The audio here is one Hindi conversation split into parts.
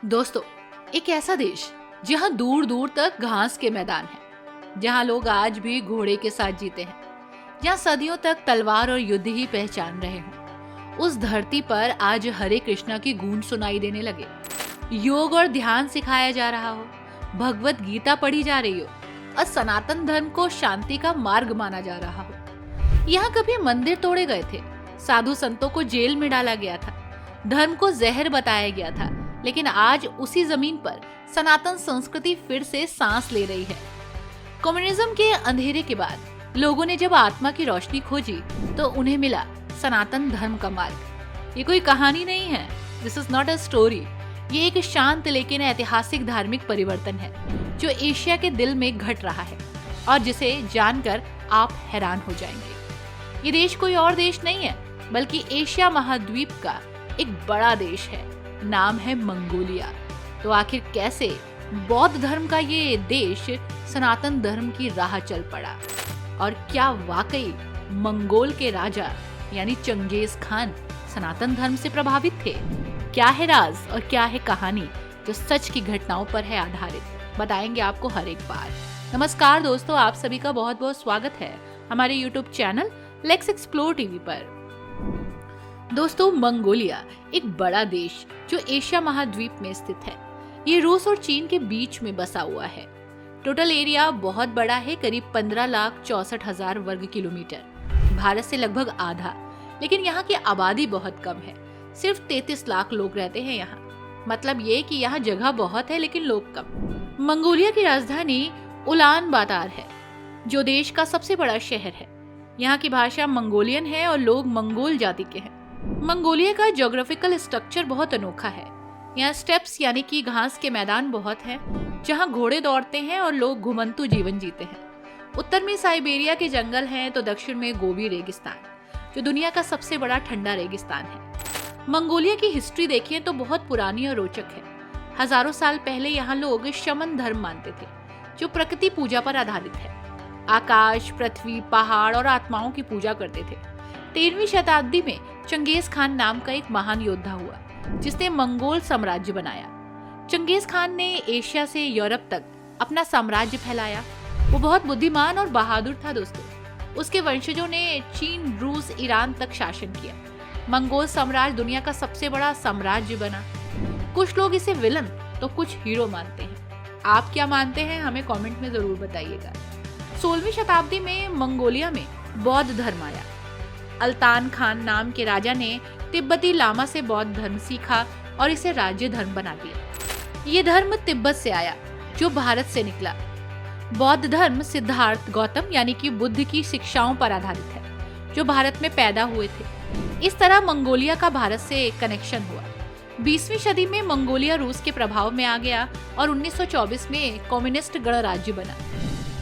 दोस्तों, एक ऐसा देश जहां दूर दूर तक घास के मैदान हैं, जहां लोग आज भी घोड़े के साथ जीते हैं, जहां सदियों तक तलवार और युद्ध ही पहचान रहे हों, उस धरती पर आज हरे कृष्णा की गूंज सुनाई देने लगे, योग और ध्यान सिखाया जा रहा हो, भगवत गीता पढ़ी जा रही हो और सनातन धर्म को शांति का मार्ग माना जा रहा हो। यहाँ कभी मंदिर तोड़े गए थे, साधु संतों को जेल में डाला गया था, धर्म को जहर बताया गया था, लेकिन आज उसी जमीन पर सनातन संस्कृति फिर से सांस ले रही है। कम्युनिज्म के अंधेरे के बाद लोगों ने जब आत्मा की रोशनी खोजी तो उन्हें मिला सनातन धर्म का मार्ग। ये कोई कहानी नहीं है, this is not a story. ये एक शांत लेकिन ऐतिहासिक धार्मिक परिवर्तन है जो एशिया के दिल में घट रहा है और जिसे जानकर आप हैरान हो जाएंगे। ये देश कोई और देश नहीं है बल्कि एशिया महाद्वीप का एक बड़ा देश है, नाम है मंगोलिया। तो आखिर कैसे बौद्ध धर्म का ये देश सनातन धर्म की राह चल पड़ा और क्या वाकई मंगोल के राजा यानी चंगेज खान सनातन धर्म से प्रभावित थे? क्या है राज और क्या है कहानी जो सच की घटनाओं पर है आधारित, बताएंगे आपको हर एक बार। नमस्कार दोस्तों, आप सभी का बहुत बहुत स्वागत है हमारे YouTube channel let's explore TV पर। दोस्तों, मंगोलिया एक बड़ा देश जो एशिया महाद्वीप में स्थित है। ये रूस और चीन के बीच में बसा हुआ है। टोटल एरिया बहुत बड़ा है, करीब 15,64,000 वर्ग किलोमीटर, भारत से लगभग आधा। लेकिन यहाँ की आबादी बहुत कम है, सिर्फ 33 लाख लोग रहते हैं यहाँ। मतलब ये कि यहाँ जगह बहुत है लेकिन लोग कम। मंगोलिया की राजधानी उलान बातार है जो देश का सबसे बड़ा शहर है। यहाँ की भाषा मंगोलियन है और लोग मंगोल जाति के हैं। मंगोलिया का ज्योग्राफिकल स्ट्रक्चर बहुत अनोखा है। यहाँ स्टेप्स यानी कि घास के मैदान बहुत हैं, जहाँ घोड़े दौड़ते हैं और लोग घुमंतु जीवन जीते हैं। उत्तर में साइबेरिया के जंगल हैं तो दक्षिण में गोबी रेगिस्तान, जो दुनिया का सबसे बड़ा ठंडा रेगिस्तान है। मंगोलिया की हिस्ट्री देखिए तो बहुत पुरानी और रोचक है। हजारों साल पहले यहाँ लोग शमन धर्म मानते थे, जो प्रकृति पूजा पर आधारित है। आकाश, पृथ्वी, पहाड़ और आत्माओं की पूजा करते थे। 13वीं शताब्दी में चंगेज खान नाम का एक महान योद्धा हुआ जिसने मंगोल साम्राज्य बनाया। चंगेज खान ने एशिया से यूरोप तक अपना साम्राज्य फैलाया। वो बहुत बुद्धिमान और बहादुर था दोस्तों। उसके वंशजों ने चीन, रूस, ईरान तक शासन किया। मंगोल साम्राज्य दुनिया का सबसे बड़ा साम्राज्य बना। कुछ लोग इसे विलन तो कुछ हीरो मानते हैं। आप क्या मानते हैं हमें कमेंट में जरूर बताइएगा। 16वीं शताब्दी में मंगोलिया में बौद्ध धर्म आया। अल्तान खान नाम के राजा ने तिब्बती लामा से बौद्ध धर्म सीखा और इसे राज्य धर्म बना दिया। ये धर्म तिब्बत से आया जो भारत से निकला। बौद्ध धर्म सिद्धार्थ गौतम यानी कि बुद्ध की शिक्षाओं पर आधारित है जो भारत में पैदा हुए थे। इस तरह मंगोलिया का भारत से कनेक्शन हुआ। 20वीं सदी में मंगोलिया रूस के प्रभाव में आ गया और 1924 में कम्युनिस्ट गणराज्य बना।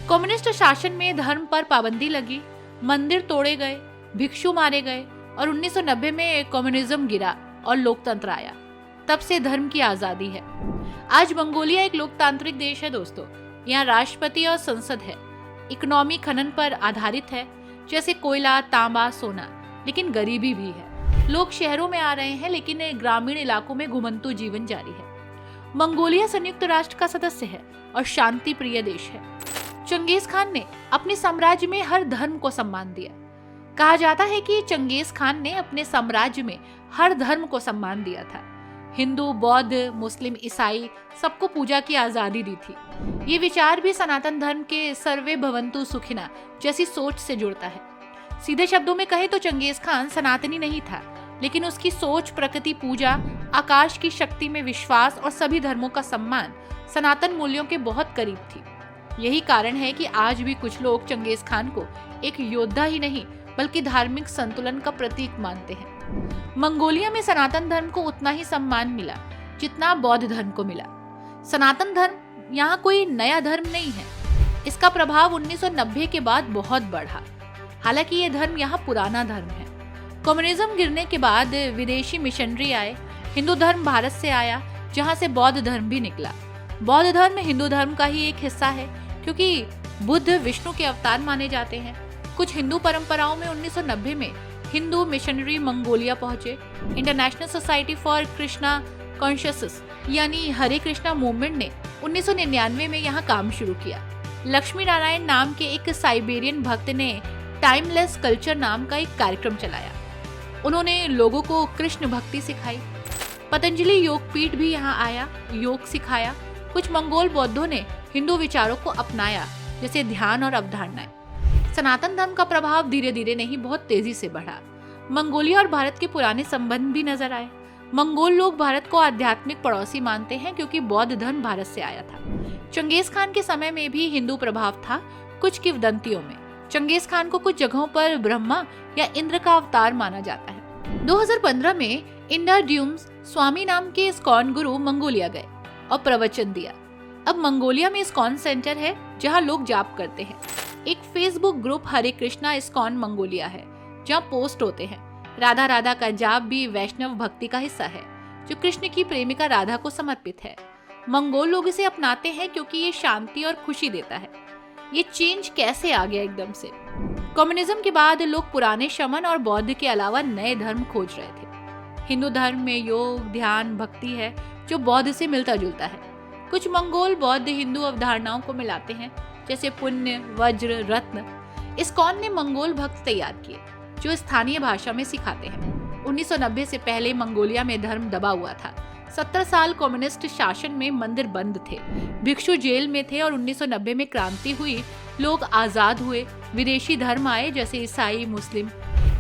कम्युनिस्ट शासन में धर्म पर पाबंदी लगी, मंदिर तोड़े गए, भिक्षु मारे गए और 1990 में कम्युनिज्म गिरा और लोकतंत्र आया। तब से धर्म की आजादी है। आज मंगोलिया एक लोकतांत्रिक देश है दोस्तों। यहाँ राष्ट्रपति और संसद है। इकोनॉमी खनन पर आधारित है, जैसे कोयला, तांबा, सोना, लेकिन गरीबी भी है। लोग शहरों में आ रहे हैं लेकिन ग्रामीण इलाकों में घुमंतु जीवन जारी है। मंगोलिया संयुक्त राष्ट्र का सदस्य है और शांति प्रिय देश है। चंगेज खान ने अपने साम्राज्य में हर धर्म को सम्मान दिया। कहा जाता है कि चंगेज खान ने अपने साम्राज्य में हर धर्म को सम्मान दिया था। हिंदू, बौद्ध, मुस्लिम, ईसाई सबको पूजा की आजादी दी थी। ये विचार भी सनातन धर्म के सर्वे भवन्तु सुखिना जैसी सोच से जुड़ता है। सीधे शब्दों में कहे तो चंगेज खान सनातनी नहीं था, लेकिन उसकी सोच प्रकृति पूजा, आकाश की शक्ति में विश्वास और सभी धर्मों का सम्मान सनातन मूल्यों के बहुत करीब थी। यही कारण है कि आज भी कुछ लोग चंगेज खान को एक योद्धा ही नहीं बल्कि धार्मिक संतुलन का प्रतीक मानते हैं। मंगोलिया में सनातन धर्म को उतना ही सम्मान मिला जितना बौद्ध धर्म को मिला। सनातन धर्म यहाँ कोई नया धर्म नहीं है। इसका प्रभाव 1990 के बाद बहुत बढ़ा। हालांकि ये धर्म यहाँ पुराना धर्म है। कम्युनिज्म गिरने के बाद विदेशी मिशनरी आए। हिंदू धर्म भारत से आया, जहाँ से बौद्ध धर्म भी निकला। बौद्ध धर्म हिंदू धर्म का ही एक हिस्सा है क्योंकि बुद्ध विष्णु के अवतार माने जाते हैं। कुछ हिंदू परंपराओं में 1990 में हिंदू मिशनरी मंगोलिया पहुंचे। International society for Krishna conscious यानी हरे कृष्णा मूवमेंट ने 1999 में यहाँ काम शुरू किया। लक्ष्मी नारायण नाम के एक साइबेरियन भक्त ने टाइमलेस कल्चर नाम का एक कार्यक्रम चलाया। उन्होंने लोगों को कृष्ण भक्ति सिखाई। पतंजलि योगपीठ भी यहाँ आया, योग सिखाया। कुछ मंगोल बौद्धों ने हिंदू विचारों को अपनाया, जैसे ध्यान और अवधारणाएं। सनातन धर्म का प्रभाव धीरे धीरे नहीं, बहुत तेजी से बढ़ा। मंगोलिया और भारत के पुराने संबंध भी नजर आए। मंगोल लोग भारत को आध्यात्मिक पड़ोसी मानते हैं क्योंकि बौद्ध धर्म भारत से आया था। चंगेज खान के समय में भी हिंदू प्रभाव था। कुछ किंवदंतियों में चंगेज खान को कुछ जगहों पर ब्रह्मा या इंद्र का अवतार माना जाता है। 2015 में इंडा ड्यूम्स स्वामी नाम के इस्कॉन गुरु मंगोलिया गए और प्रवचन दिया। अब मंगोलिया में इस्कॉन सेंटर है जहां लोग जाप करते हैं। एक फेसबुक ग्रुप हरे कृष्णा इस्कॉन मंगोलिया है जहां पोस्ट होते हैं। राधा राधा का जाप भी वैष्णव भक्ति का हिस्सा है जो कृष्ण की प्रेमिका राधा को समर्पित है। मंगोल लोग इसे अपनाते हैं क्योंकि ये शांति और खुशी देता है। ये चेंज कैसे आ गया एकदम से? कम्युनिज्म के बाद लोग पुराने शमन और बौद्ध के अलावा नए धर्म खोज रहे थे। हिंदू धर्म में योग, ध्यान, भक्ति है जो बौद्ध से मिलता जुलता है। कुछ मंगोल बौद्ध हिंदू अवधारणाओं को मिलाते हैं, जैसे पुण्य, वज्र, रत्न। इस्कॉन ने मंगोल भक्त तैयार किए जो स्थानीय भाषा में सिखाते हैं। 1990 से पहले मंगोलिया में धर्म दबा हुआ था। 70 साल कम्युनिस्ट शासन में मंदिर बंद थे, भिक्षु जेल में थे और 1990 में क्रांति हुई, लोग आजाद हुए, विदेशी धर्म आए जैसे ईसाई, मुस्लिम।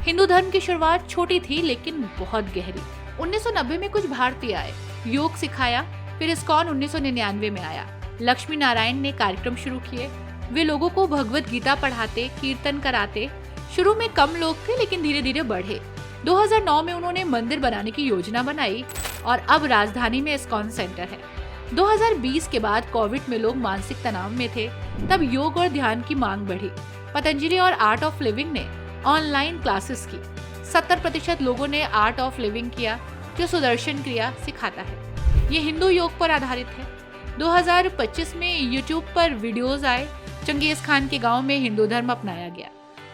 हिंदू धर्म की शुरुआत छोटी थी लेकिन बहुत गहरी। 1990 में कुछ भारतीय आए, योग सिखाया, फिर इस्कॉन 1999 में आया। लक्ष्मी नारायण ने कार्यक्रम शुरू किए। वे लोगों को भगवत गीता पढ़ाते, कीर्तन कराते। शुरू में कम लोग थे लेकिन धीरे धीरे बढ़े। 2009 में उन्होंने मंदिर बनाने की योजना बनाई और अब राजधानी में इस्कॉन सेंटर है। 2020 के बाद कोविड में लोग मानसिक तनाव में थे, तब योग और ध्यान की मांग बढ़ी। पतंजलि और आर्ट ऑफ लिविंग ने ऑनलाइन क्लासेस की। 70% लोगों ने आर्ट ऑफ लिविंग किया जो सुदर्शन क्रिया सिखाता है। ये हिंदू योग पर आधारित है। 2025 में यूट्यूब पर वीडियोस आए। चंगेज खान के गांव में हिंदू धर्म अपनाया गया।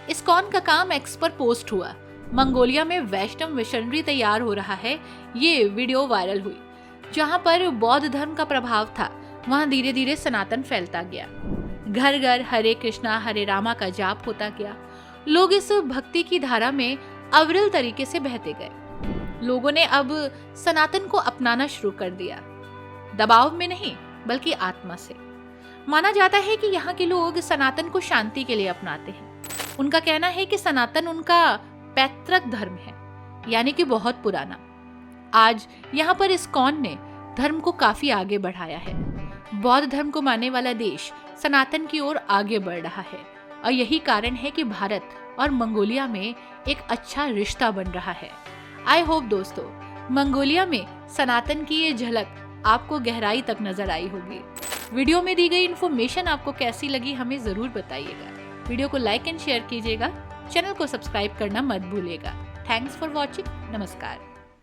इस्कॉन का काम एक्स पर पोस्ट हुआ। मंगोलिया में वैष्णव मिशनरी तैयार हो रहा है। ये वीडियो वायरल हुई। जहां पर बौद्ध धर्म का प्रभाव था वहां धीरे धीरे सनातन फैलता गया। घर घर हरे कृष्णा हरे रामा का जाप होता गया। लोग इस भक्ति की धारा में अविरल तरीके से बहते गए। लोगों ने अब सनातन को अपनाना शुरू कर दिया, दबाव में नहीं बल्कि आत्मा से। माना जाता है कि यहाँ के लोग सनातन को शांति के लिए अपनाते हैं। उनका कहना है कि सनातन उनका पैतृक धर्म है, यानी कि बहुत पुराना। आज यहाँ पर इस्कॉन ने धर्म को काफी आगे बढ़ाया है। बौद्ध धर्म को मानने वाला देश सनातन की ओर आगे बढ़ रहा है और यही कारण है कि भारत और मंगोलिया में एक अच्छा रिश्ता बन रहा है। आई होप दोस्तों मंगोलिया में सनातन की ये झलक आपको गहराई तक नजर आई होगी। वीडियो में दी गई इन्फॉर्मेशन आपको कैसी लगी हमें जरूर बताइएगा। वीडियो को लाइक एंड शेयर कीजिएगा। चैनल को सब्सक्राइब करना मत भूलिएगा। Thanks for watching. नमस्कार।